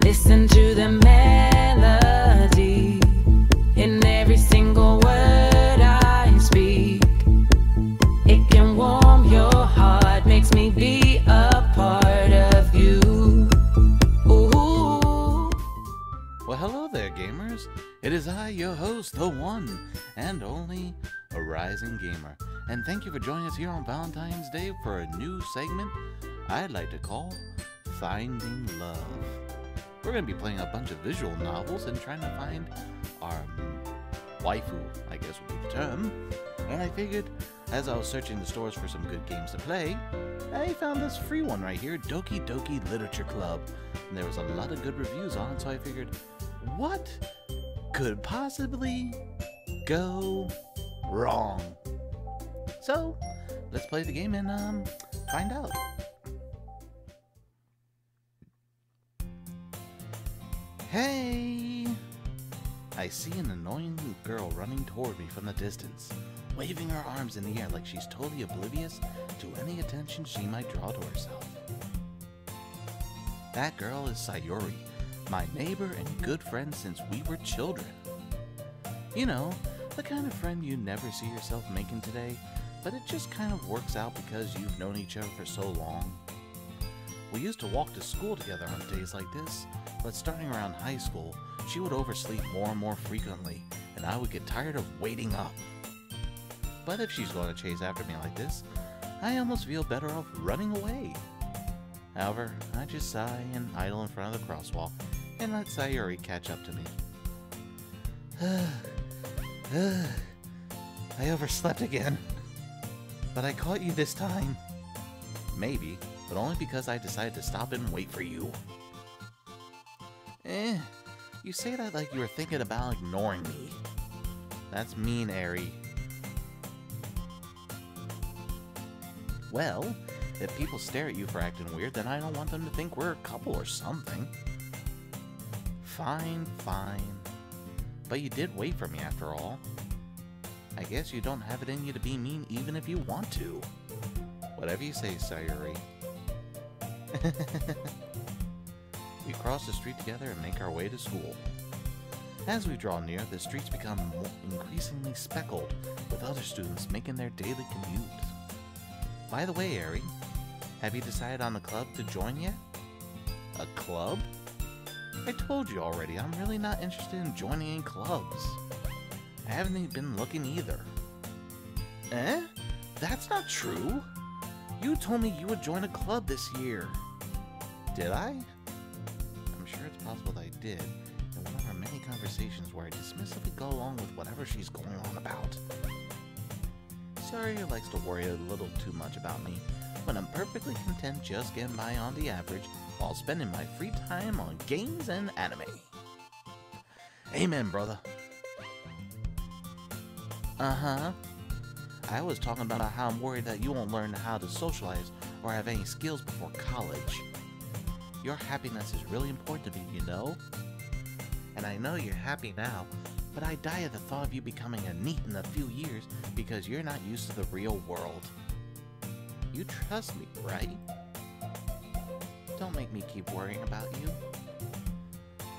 Listen to the melody in every single word I speak. It can warm your heart, makes me be a part of you. Ooh. Well, hello there, gamers. It is I, your host, the one and only ArisingGamer, and thank you for joining us here on Valentine's Day for a new segment I'd like to call Finding Love. We're going to be playing a bunch of visual novels and trying to find our waifu, I guess would be the term. And I figured, as I was searching the stores for some good games to play, I found this free one right here, Doki Doki Literature Club. And there was a lot of good reviews on it, so I figured, what could possibly go wrong? So, let's play the game and find out. Hey! I see an annoying girl running toward me from the distance, waving her arms in the air like she's totally oblivious to any attention she might draw to herself. That girl is Sayuri, my neighbor and good friend since we were children. You know, the kind of friend you never see yourself making today, but it just kind of works out because you've known each other for so long. We used to walk to school together on days like this, but starting around high school, she would oversleep more and more frequently, and I would get tired of waiting up. But if she's going to chase after me like this, I almost feel better off running away. However, I just sigh and idle in front of the crosswalk and let Sayuri catch up to me. I overslept again. But I caught you this time. Maybe, but only because I decided to stop and wait for you. You say that like you were thinking about ignoring me. That's mean, Ari. Well, if people stare at you for acting weird, then I don't want them to think we're a couple or something. Fine, fine. But you did wait for me after all. I guess you don't have it in you to be mean even if you want to. Whatever you say, Sayuri. We cross the street together and make our way to school. As we draw near, the streets become increasingly speckled with other students making their daily commute. By the way, Ari, have you decided on the club to join yet? A club? I told you already, I'm really not interested in joining any clubs. I haven't been looking either. Eh? That's not true. You told me you would join a club this year. Did I? I'm sure it's possible that I did, in one of our many conversations where I dismissively go along with whatever she's going on about. Sorry, likes to worry a little too much about me, when I'm perfectly content just getting by on the average while spending my free time on games and anime. Amen, brother. Uh-huh. I was talking about how I'm worried that you won't learn how to socialize or have any skills before college. Your happiness is really important to me, you know? And I know you're happy now, but I die at the thought of you becoming a NEET in a few years because you're not used to the real world. You trust me, right? Don't make me keep worrying about you.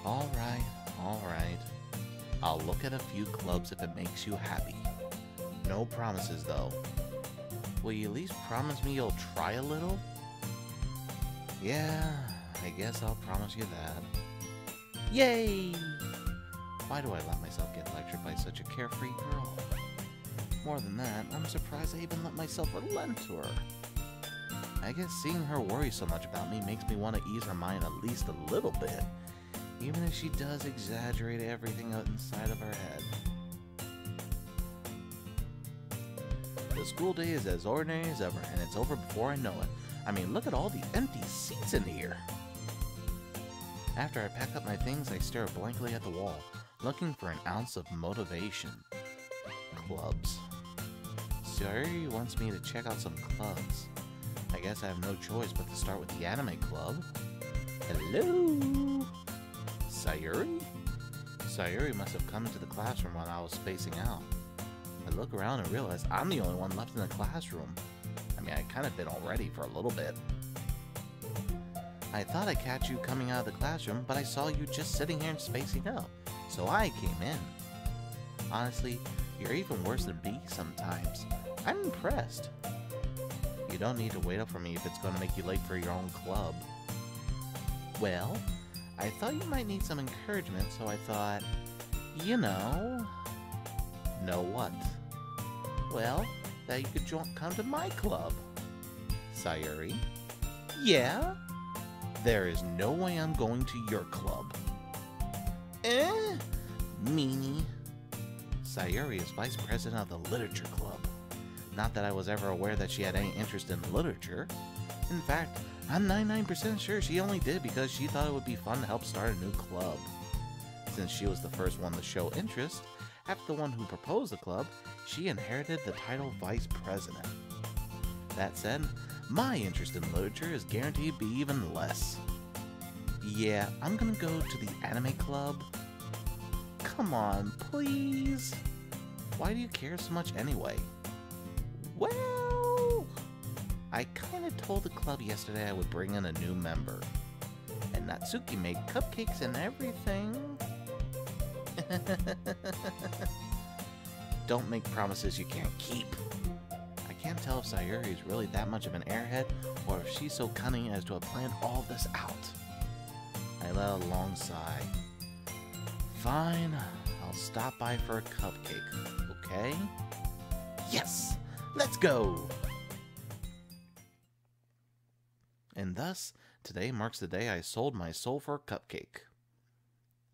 Alright, alright. I'll look at a few clubs if it makes you happy. No promises, though. Will you at least promise me you'll try a little? Yeah, I guess I'll promise you that. Yay! Why do I let myself get lectured by such a carefree girl? More than that, I'm surprised I even let myself relent to her. I guess seeing her worry so much about me makes me want to ease her mind at least a little bit, even if she does exaggerate everything out inside of her head. The school day is as ordinary as ever, and it's over before I know it. I mean, look at all the empty seats in here! After I pack up my things, I stare blankly at the wall, looking for an ounce of motivation. Clubs. Sayuri wants me to check out some clubs. I guess I have no choice but to start with the anime club. Hello? Sayuri? Sayuri must have come into the classroom while I was spacing out. I look around and realize I'm the only one left in the classroom. I mean, I kind of been already for a little bit. I thought I'd catch you coming out of the classroom, but I saw you just sitting here and spacing out, so I came in. Honestly, you're even worse than me sometimes. I'm impressed. You don't need to wait up for me if it's going to make you late for your own club. Well, I thought you might need some encouragement, so I thought, you know... Know what? Well, that you could come to my club. Sayuri? Yeah? There is no way I'm going to your club. Meanie. Sayuri is vice president of the literature club. Not that I was ever aware that she had any interest in literature. In fact, I'm 99% sure she only did because she thought it would be fun to help start a new club. Since she was the first one to show interest, after the one who proposed the club, she inherited the title vice president. That said, my interest in literature is guaranteed to be even less. Yeah, I'm gonna go to the anime club. Come on, please. Why do you care so much anyway? Well, I kinda told the club yesterday I would bring in a new member. And Natsuki made cupcakes and everything. Don't make promises you can't keep. I can't tell if Sayuri is really that much of an airhead, or if she's so cunning as to have planned all this out. I let out a long sigh. Fine, I'll stop by for a cupcake, okay? Yes! Let's go! And thus, today marks the day I sold my soul for a cupcake.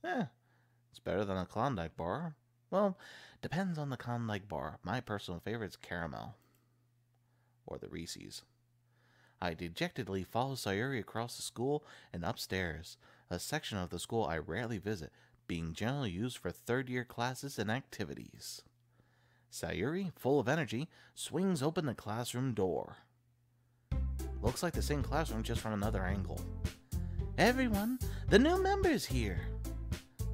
It's better than a Klondike bar. Well, depends on the Klondike bar. My personal favorite is caramel. Or the Reese's. I dejectedly follow Sayuri across the school and upstairs, a section of the school I rarely visit, being generally used for third-year classes and activities. Sayuri, full of energy, swings open the classroom door. Looks like the same classroom, just from another angle. Everyone, the new member's here.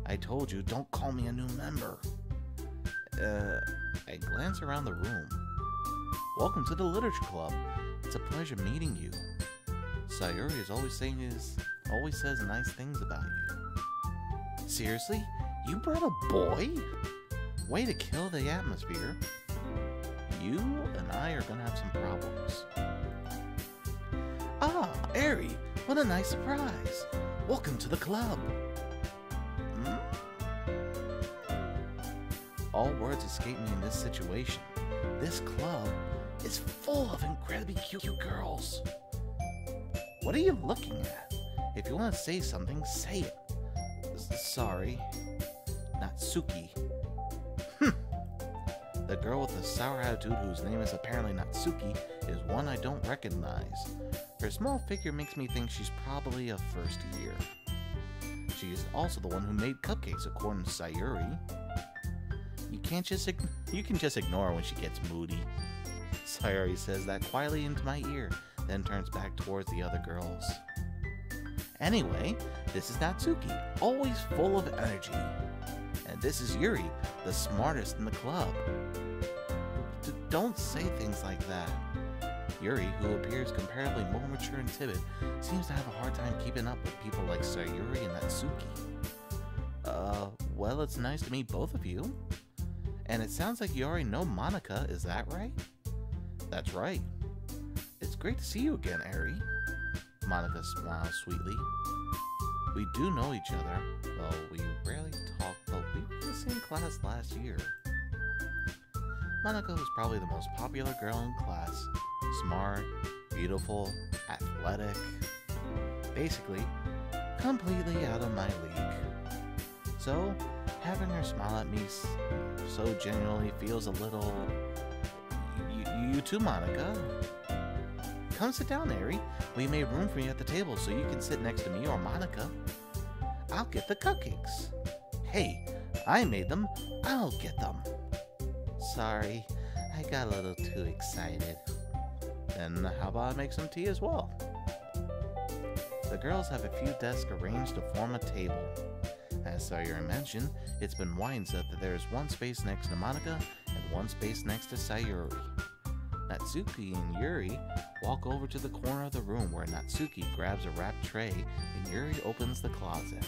I told you, don't call me a new member. I glance around the room. Welcome to the Literature Club. It's a pleasure meeting you. Sayuri is always says nice things about you. Seriously? You brought a boy? Way to kill the atmosphere. You and I are gonna have some problems. Ah, Ari, what a nice surprise. Welcome to the club. All words escape me in this situation. This club is full of incredibly cute girls. What are you looking at? If you want to say something, say it. Sorry. Natsuki. The girl with the sour attitude, whose name is apparently Natsuki, is one I don't recognize. Her small figure makes me think she's probably a first year. She is also the one who made cupcakes, according to Sayuri. You can just ignore her when she gets moody. Sayuri says that quietly into my ear, then turns back towards the other girls. Anyway, this is Natsuki, always full of energy. And this is Yuri, the smartest in the club. Don't say things like that. Yuri, who appears comparatively more mature and timid, seems to have a hard time keeping up with people like Sayuri and Natsuki. Well, it's nice to meet both of you. And it sounds like you already know Monica, is that right? That's right. It's great to see you again, Ari. Monica smiles sweetly. We do know each other, though we rarely talk, but we were in the same class last year. Monica was probably the most popular girl in class. Smart, beautiful, athletic. Basically, completely out of my league. So, having her smile at me so genuinely feels a little... You too, Monica. Come sit down, Ari. We made room for you at the table so you can sit next to me or Monica. I'll get the cupcakes. Hey, I made them. I'll get them. Sorry, I got a little too excited. Then how about I make some tea as well? The girls have a few desks arranged to form a table. As Sayuri mentioned, it's been widened so that there is one space next to Monica and one space next to Sayuri. Natsuki and Yuri walk over to the corner of the room where Natsuki grabs a wrapped tray and Yuri opens the closet.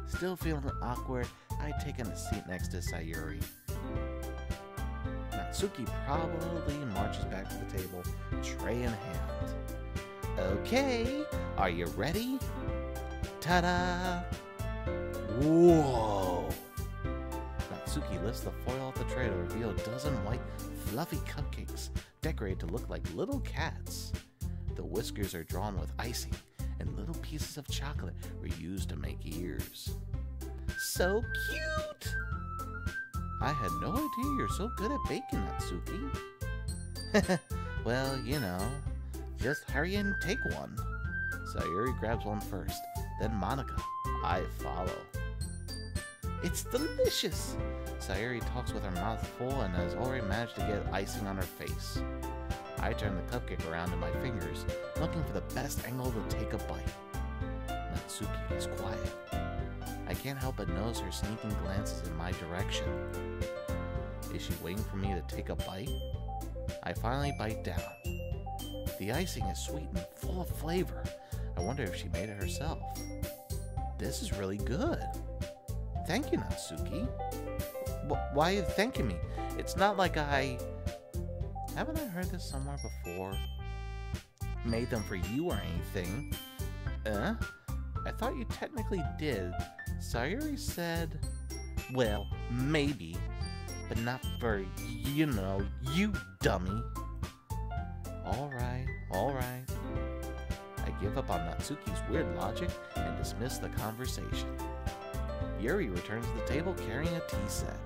Still feeling awkward, I take a seat next to Sayuri. Natsuki probably marches back to the table, tray in hand. Okay, are you ready? Ta-da! Whoa! Natsuki lifts the foil off the tray to reveal a dozen white, fluffy cupcakes decorated to look like little cats. The whiskers are drawn with icing, and little pieces of chocolate were used to make ears. So cute! I had no idea you're so good at baking, Natsuki. Well, you know, just hurry and take one. Sayuri grabs one first, then Monika. I follow. It's delicious! Sayuri talks with her mouth full and has already managed to get icing on her face. I turn the cupcake around in my fingers, looking for the best angle to take a bite. Natsuki is quiet. I can't help but notice her sneaking glances in my direction. Is she waiting for me to take a bite? I finally bite down. The icing is sweet and full of flavor. I wonder if she made it herself. This is really good. Thank you, Natsuki. Why are you thanking me? It's not like I... Haven't I heard this somewhere before? Made them for you or anything. I thought you technically did. Sayuri said... Well, maybe. But not for, you know, you dummy. Alright, alright. I give up on Natsuki's weird logic and dismiss the conversation. Yuri returns to the table carrying a tea set.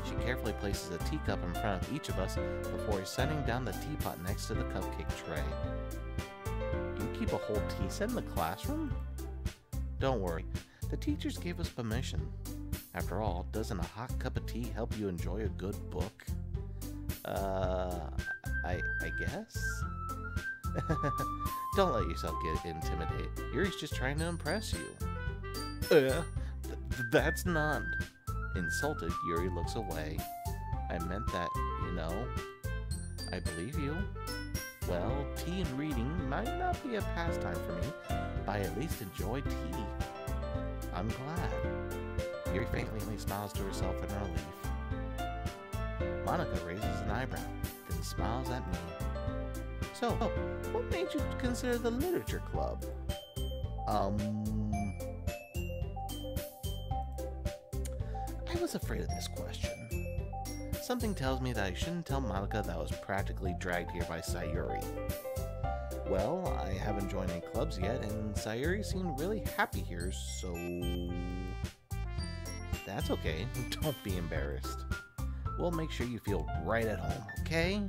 She carefully places a teacup in front of each of us before setting down the teapot next to the cupcake tray. You keep a whole tea set in the classroom? Don't worry, the teachers gave us permission. After all, doesn't a hot cup of tea help you enjoy a good book? I guess? Don't let yourself get intimidated. Yuri's just trying to impress you. That's not... Insulted, Yuri looks away. I meant that, you know. I believe you. Well, tea and reading might not be a pastime for me, but I at least enjoy tea. I'm glad. Yuri faintly smiles to herself in relief. Monika raises an eyebrow, then smiles at me. So, what made you consider the literature club? I was afraid of this question. Something tells me that I shouldn't tell Monika that I was practically dragged here by Sayuri. Well, I haven't joined any clubs yet, and Sayuri seemed really happy here, so... That's okay, don't be embarrassed. We'll make sure you feel right at home, okay?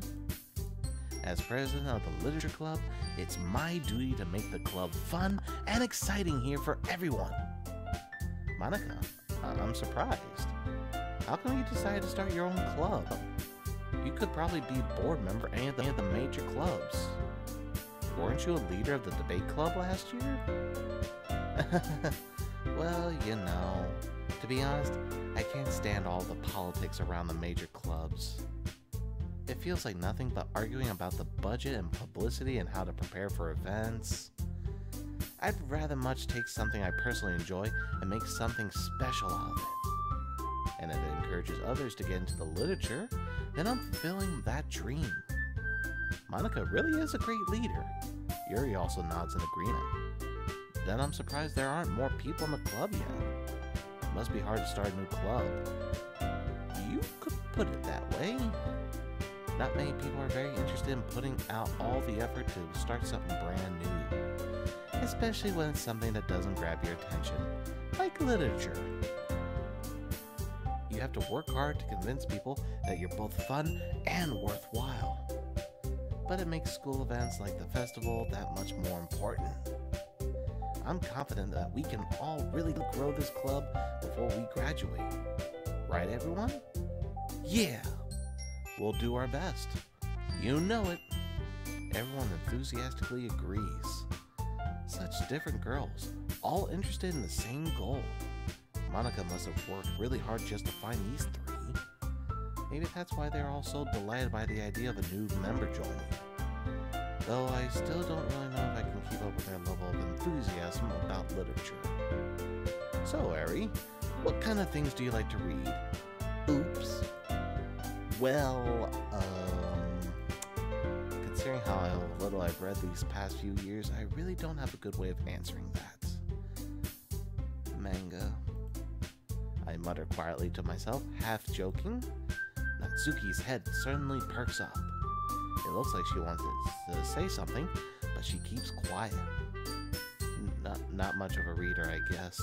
As president of the literature club, it's my duty to make the club fun and exciting here for everyone. Monika, I'm surprised. How come you decided to start your own club? You could probably be a board member of any of the major clubs. Weren't you a leader of the debate club last year? Well, you know, to be honest, I can't stand all the politics around the major clubs. It feels like nothing but arguing about the budget and publicity and how to prepare for events. I'd rather much take something I personally enjoy and make something special out of it. And if it encourages others to get into the literature, then I'm fulfilling that dream. Monika really is a great leader. Yuri also nods in agreement. Then I'm surprised there aren't more people in the club yet. It must be hard to start a new club. You could put it that way. Not many people are very interested in putting out all the effort to start something brand new. Especially when it's something that doesn't grab your attention, like literature. You have to work hard to convince people that you're both fun and worthwhile. But it makes school events like the festival that much more important. I'm confident that we can all really grow this club before we graduate. Right, everyone? Yeah! We'll do our best. You know it. Everyone enthusiastically agrees. Such different girls, all interested in the same goal. Monika must have worked really hard just to find these three. Maybe that's why they're all so delighted by the idea of a new member joining. Though I still don't really know if I can keep up with their level of enthusiasm about literature. So, Ari, what kind of things do you like to read? Oops. Well, considering how little I've read these past few years, I really don't have a good way of answering that. Manga. I mutter quietly to myself, half joking. Natsuki's head suddenly perks up. It looks like she wants to say something, but she keeps quiet. Not much of a reader, I guess.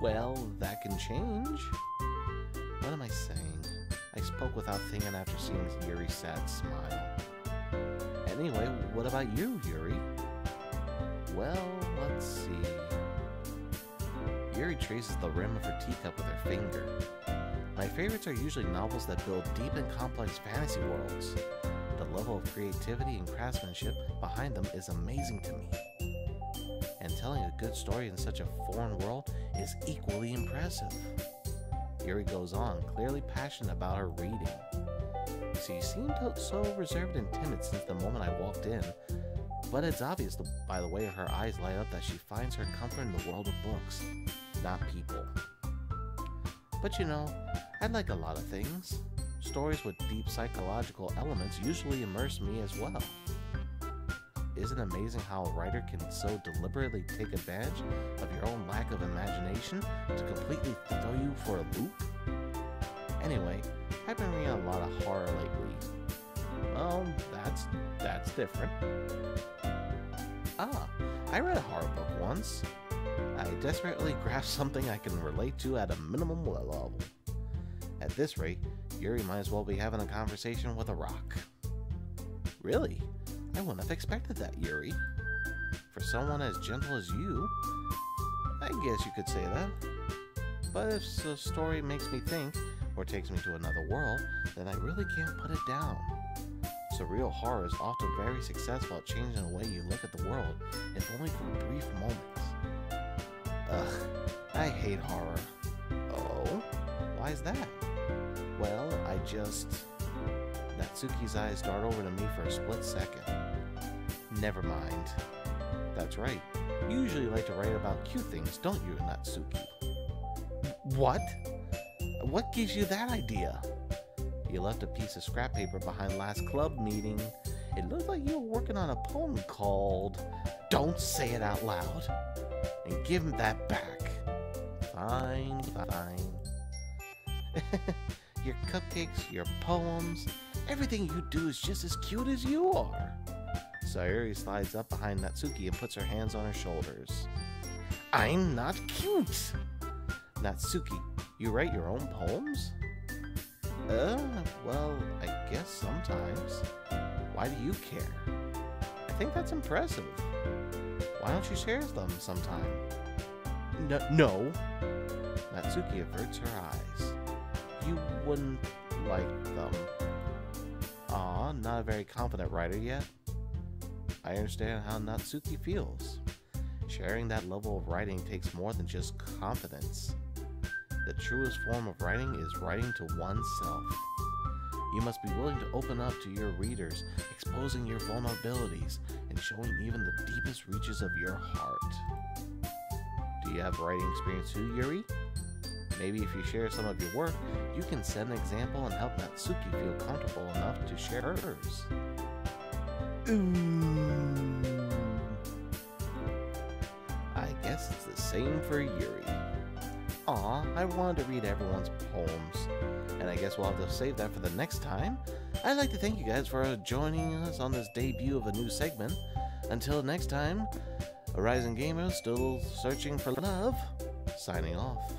Well, that can change. What am I saying? I spoke without thinking after seeing Yuri's sad smile. Anyway, what about you, Yuri? Well, let's see. Yuri traces the rim of her teacup with her finger. My favorites are usually novels that build deep and complex fantasy worlds. The level of creativity and craftsmanship behind them is amazing to me. And telling a good story in such a foreign world is equally impressive. Yuri goes on, clearly passionate about her reading. She seemed so reserved and timid since the moment I walked in, but it's obvious by the way her eyes light up that she finds her comfort in the world of books, not people. But you know, I like a lot of things. Stories with deep psychological elements usually immerse me as well. Isn't it amazing how a writer can so deliberately take advantage of your own lack of imagination to completely throw you for a loop? Anyway, I've been reading a lot of horror lately. Well, that's different. I read a horror book once. I desperately grasped something I can relate to at a minimum level. At this rate, Yuri might as well be having a conversation with a rock. Really? I wouldn't have expected that, Yuri. For someone as gentle as you, I guess you could say that. But if the story makes me think, or takes me to another world, then I really can't put it down. Surreal horror is often very successful at changing the way you look at the world, if only for brief moments. Ugh, I hate horror. Oh? Why is that? Well, Natsuki's eyes dart over to me for a split second. Never mind. That's right. You usually like to write about cute things, don't you, Natsuki? What? What gives you that idea? You left a piece of scrap paper behind last club meeting. It looked like you were working on a poem called... Don't say it out loud. And give him that back. Fine. Your cupcakes, your poems, everything you do is just as cute as you are. Sayuri slides up behind Natsuki and puts her hands on her shoulders. I'm not cute! Natsuki, you write your own poems? Well, I guess sometimes. Why do you care? I think that's impressive. Why don't you share them sometime? No. Natsuki averts her eyes. You wouldn't like them. Aw, not a very confident writer yet. I understand how Natsuki feels. Sharing that level of writing takes more than just confidence. The truest form of writing is writing to oneself. You must be willing to open up to your readers, exposing your vulnerabilities, and showing even the deepest reaches of your heart. Do you have writing experience too, Yuri? Maybe if you share some of your work, you can set an example and help Natsuki feel comfortable enough to share hers. Ooh. I guess it's the same for Yuri. Aw, I wanted to read everyone's poems, and I guess we'll have to save that for the next time. I'd like to thank you guys for joining us on this debut of a new segment. Until next time, ArisingGamer still searching for love, signing off.